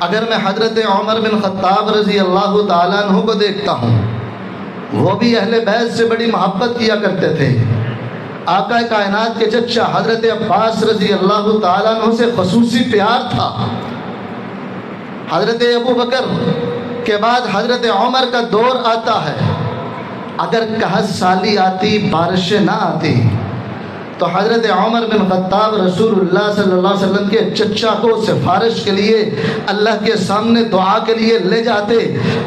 اگر میں حضرت عمر بن خطاب رضی اللہ تعالیٰ عنہ کو دیکھتا ہوں، وہ بھی اہل بیت سے بڑی محبت کیا کرتے تھے۔ آقا کائنات کے چچا حضرت عباس رضی اللہ تعالیٰ عنہ سے خصوصی پیار تھا۔ حضرت ابو بکر کے بعد حضرت عمر کا دور آتا ہے۔ اگر قحط سالی آتی، بارشیں نہ آتی، تو حضرت عمر بن خطاب رسول اللہ صلی اللہ علیہ وسلم کے چچا کو سفارش کے لیے اللہ کے سامنے دعا کے لیے لے جاتے۔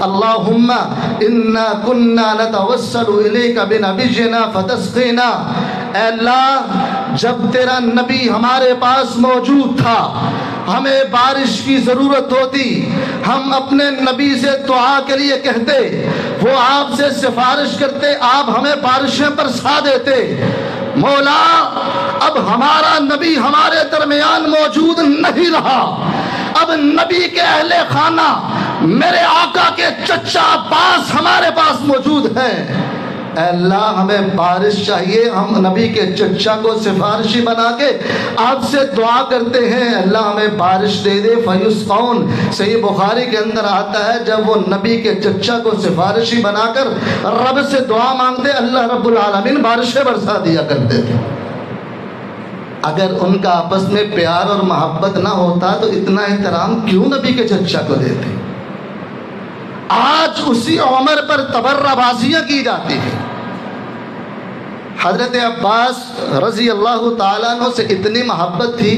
اللہم انا کننا نتوسل الیک بنبینا فتسقینا۔ اے اللہ، جب تیرا نبی ہمارے پاس موجود تھا، ہمیں بارش کی ضرورت ہوتی، ہم اپنے نبی سے دعا کے لیے کہتے، وہ آپ سے سفارش کرتے، آپ ہمیں بارشیں برسا دیتے۔ مولا، اب ہمارا نبی ہمارے درمیان موجود نہیں رہا، اب نبی کے اہل خانہ میرے آقا کے چچا عباس ہمارے پاس موجود ہیں۔ اے اللہ، ہمیں بارش چاہیے، ہم نبی کے چچا کو سفارشی بنا کے آپ سے دعا کرتے ہیں، اللہ ہمیں بارش دے دے۔ فیسقون، صحیح بخاری کے اندر آتا ہے، جب وہ نبی کے چچا کو سفارشی بنا کر رب سے دعا مانگتے، اللہ رب العالمین بارشیں برسا دیا کرتے تھے۔ اگر ان کا آپس میں پیار اور محبت نہ ہوتا تو اتنا احترام کیوں نبی کے چچا کو دیتے؟ آج اسی عمر پر تبرہ بازیاں کی جاتی ہیں۔ حضرت عباس رضی اللہ تعالیٰ عنہ سے اتنی محبت تھی،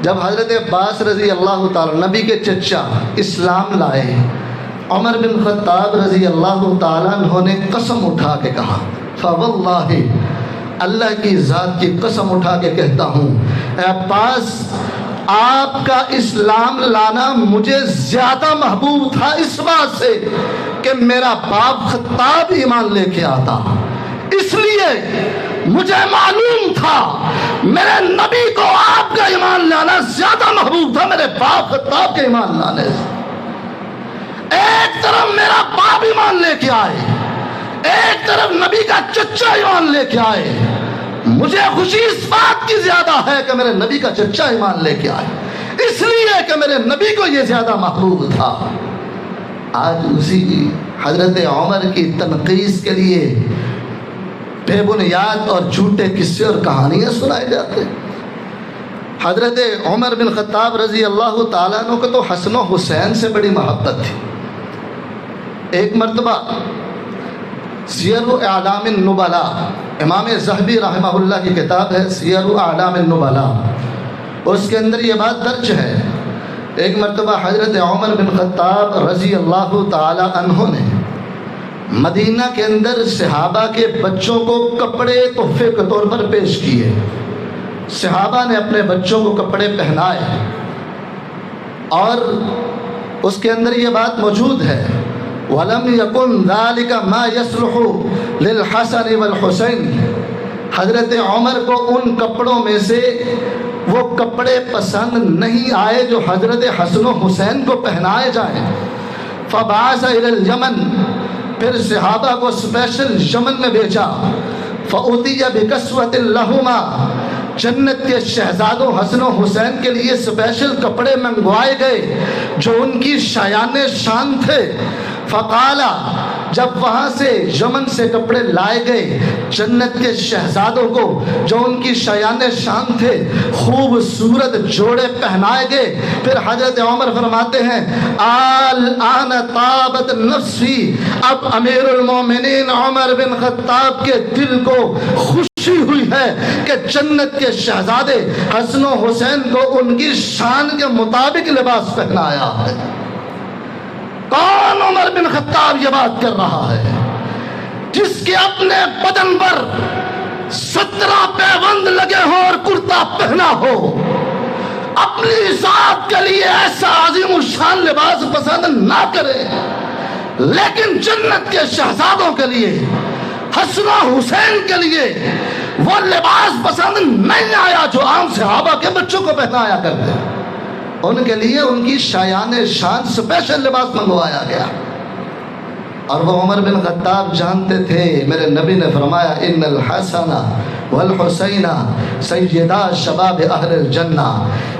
جب حضرت عباس رضی اللہ تعالیٰ نبی کے چچا اسلام لائے، عمر بن خطاب رضی اللہ تعالیٰ عنہ نے قسم اٹھا کے کہا، فواللہ، اللہ کی ذات کی قسم اٹھا کے کہتا ہوں، اے عباس، آپ کا اسلام لانا مجھے زیادہ محبوب تھا اس بات سے کہ میرا باپ خطاب ایمان لے کے آتا، اس لیے مجھے معلوم تھا میرے نبی کو آپ کا ایمان لانا زیادہ محبوب تھا میرے باپ خطاب کے ایمان لانے سے۔ ایک طرف میرا باپ ایمان لے کے آئے، ایک طرف نبی کا چچا ایمان لے کے آئے، مجھے خوشی اس بات کی زیادہ ہے کہ میرے نبی کا چچا ایمان لے کے آئے، اس لیے کہ میرے نبی کو یہ زیادہ محبوب تھا۔ آج اسی حضرت عمر کی تنقیص کے لیے بے بنیاد اور جھوٹے قصے اور کہانیاں سنائے جاتے۔ حضرت عمر بن خطاب رضی اللہ تعالیٰ عنہ کو تو حسن و حسین سے بڑی محبت تھی۔ ایک مرتبہ سیر اعلام النبلاء، امام ذہبی رحمہ اللہ کی کتاب ہے سیر اعلام النبلاء، اس کے اندر یہ بات درج ہے، ایک مرتبہ حضرت عمر بن خطاب رضی اللہ تعالی عنہ نے مدینہ کے اندر صحابہ کے بچوں کو کپڑے تحفے کے طور پر پیش کیے۔ صحابہ نے اپنے بچوں کو کپڑے پہنائے، اور اس کے اندر یہ بات موجود ہے، وَلَمْ يَكُنْ ذَلِكَ مَا يَصْلُحُ لِلْحَسَنِ وَالْحُسَيْنِ، حضرت عمر کو ان کپڑوں میں سے وہ کپڑے پسند نہیں آئے جو حضرت حسن و حسین کو پہنائے جائیں۔ فَبَعَثَ إِلَى الْيَمَنِ، پھر صحابہ کو اسپیشل یمن میں بھیجا۔ فَأُتِيَ بِكَسْوَةٍ لَهُمَا، جنت کے شہزادوں حسن و حسین کے لیے اسپیشل کپڑے منگوائے گئے جو ان کی شایان شان تھے۔ فقالا، جب وہاں سے یمن سے کپڑے لائے گئے جنت کے شہزادوں کو جو ان کی شایان شان تھے، خوبصورت جوڑے پہنائے گئے، پھر حضرت عمر فرماتے ہیں آن طابت نفسی، اب امیر المومنین عمر بن خطاب کے دل کو خوشی ہوئی ہے کہ جنت کے شہزادے حسن و حسین کو ان کی شان کے مطابق لباس پہنایا ہے۔ کون عمر بن خطاب یہ بات کر رہا ہے؟ جس کے اپنے بدن پر 17 پیوند لگے ہوں اور کرتا پہنا ہو، اپنی ذات کے لیے ایسا عظیم الشان لباس پسند نہ کرے، لیکن جنت کے شہزادوں کے لیے، حسن و حسین کے لیے وہ لباس پسند نہیں آیا جو عام صحابہ کے بچوں کو پہنایا کرتے، ان کے لیے ان کی شایان شان سپیشل لباس منگوایا گیا۔ اور وہ عمر بن خطاب جانتے تھے، میرے نبی نے فرمایا ان الحسن والحسین سیدا شباب اہل الجنہ،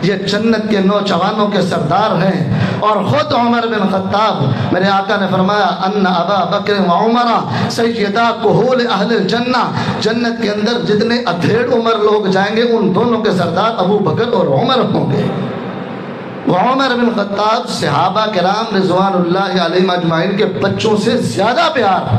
یہ جنت کے نوجوانوں کے سردار ہیں۔ اور خود عمر بن خطاب، میرے آقا نے فرمایا ان ابا بکر و عمر سیدا کہول اہل الجنہ، جنت کے اندر جتنے ادھیڑ عمر لوگ جائیں گے ان دونوں کے سردار ابو بکر اور عمر ہوں گے۔ وعمر بن خطاب صحابہ کرام رضوان اللہ علیہم اجمعین کے بچوں سے زیادہ پیار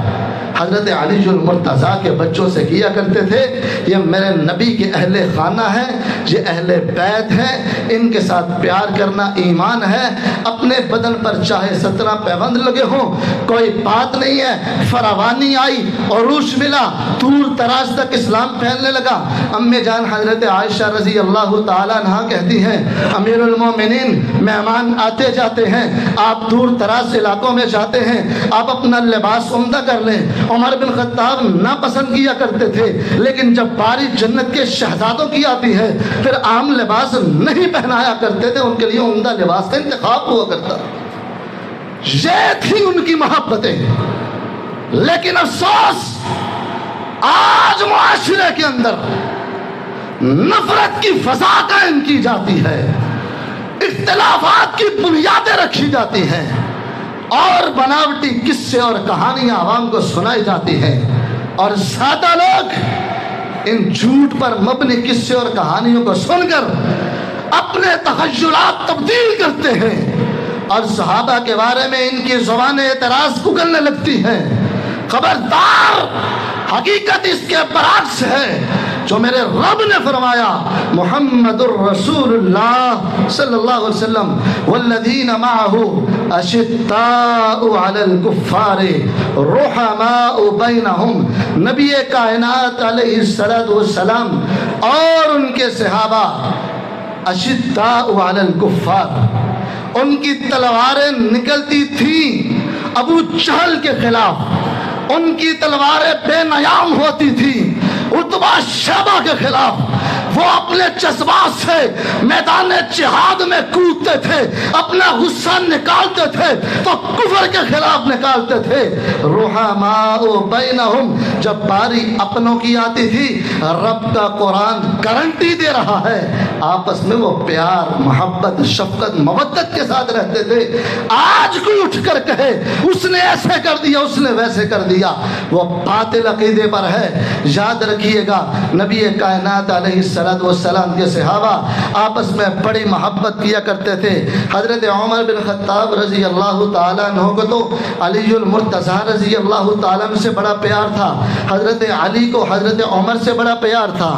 حضرت علی المرتضیٰ کے بچوں سے کیا کرتے تھے۔ یہ میرے نبی کے اہل خانہ ہیں، یہ اہل بیت ہیں، ان کے ساتھ پیار کرنا ایمان ہے۔ اپنے بدن پر چاہے 17 پیوند لگے ہوں کوئی بات نہیں ہے، فراوانی آئی، عروج ملا، دور دراز تک اسلام پھیلنے لگا۔ امی جان حضرت عائشہ رضی اللہ تعالیٰ عنہا کہتی ہیں امیر المومنین مہمان آتے جاتے ہیں، آپ دور دراز علاقوں میں جاتے ہیں، آپ اپنا لباس عمدہ کر لیں۔ عمر بن خطاب ناپسند کیا کرتے تھے، لیکن جب باری جنت کے شہزادوں کی آتی ہے پھر عام لباس نہیں پہنایا کرتے تھے، ان کے لیے عمدہ لباس کا انتخاب ہوا کرتا۔ یہ تھی ان کی محبتیں، لیکن افسوس آج معاشرے کے اندر نفرت کی فضا قائم کی جاتی ہے، اختلافات کی بنیادیں رکھی جاتی ہیں، اور بناوٹی قصے اور کہانیاں عوام کو سنائی جاتی ہیں، اور زیادہ لوگ ان جھوٹ پر مبنی قصے اور کہانیوں کو سن کر اپنے تخیلات تبدیل کرتے ہیں، اور صحابہ کے بارے میں ان کی زبانیں اعتراض اگلنے لگتی ہیں۔ خبردار، حقیقت اس کے برعکس ہے جو میرے رب نے فرمایا محمد الرسول اللہ صلی اللہ علیہ وسلم والذین معہ اشداء علی الکفار رحماء بینہم، نبی کائنات علیہ السلام اور ان کے صحابہ اشداء علی الکفار، ان کی تلواریں نکلتی تھیں ابو جہل کے خلاف، ان کی تلواریں بے نیام ہوتی تھی عتبہ شیبہ کے خلاف، وہ اپنے جذبات سے میدان جہاد میں کودتے تھے، اپنا غصہ نکالتے تھے تو کفر کے خلاف نکالتے تھے۔ رحماء بینہم، جب باری اپنوں کی آتی تھی، رب کا قرآن گارنٹی دے رہا ہے آپس میں وہ پیار، محبت، شفقت، مودت کے ساتھ رہتے تھے۔ آج کوئی اٹھ کر کہے اس نے ایسے کر دیا، اس نے ویسے کر دیا، وہ باطل عقیدے پر ہے۔ یاد رکھیے گا نبی کائنات علیہ السلام کے صحابہ آپس میں بڑی محبت کیا کرتے تھے۔ حضرت عمر بن خطاب رضی اللہ تعالیٰ عنہ کو تو علی المرتضیٰ رضی اللہ تعالیٰ عنہ سے بڑا پیار تھا، حضرت علی کو حضرت عمر سے بڑا پیار تھا۔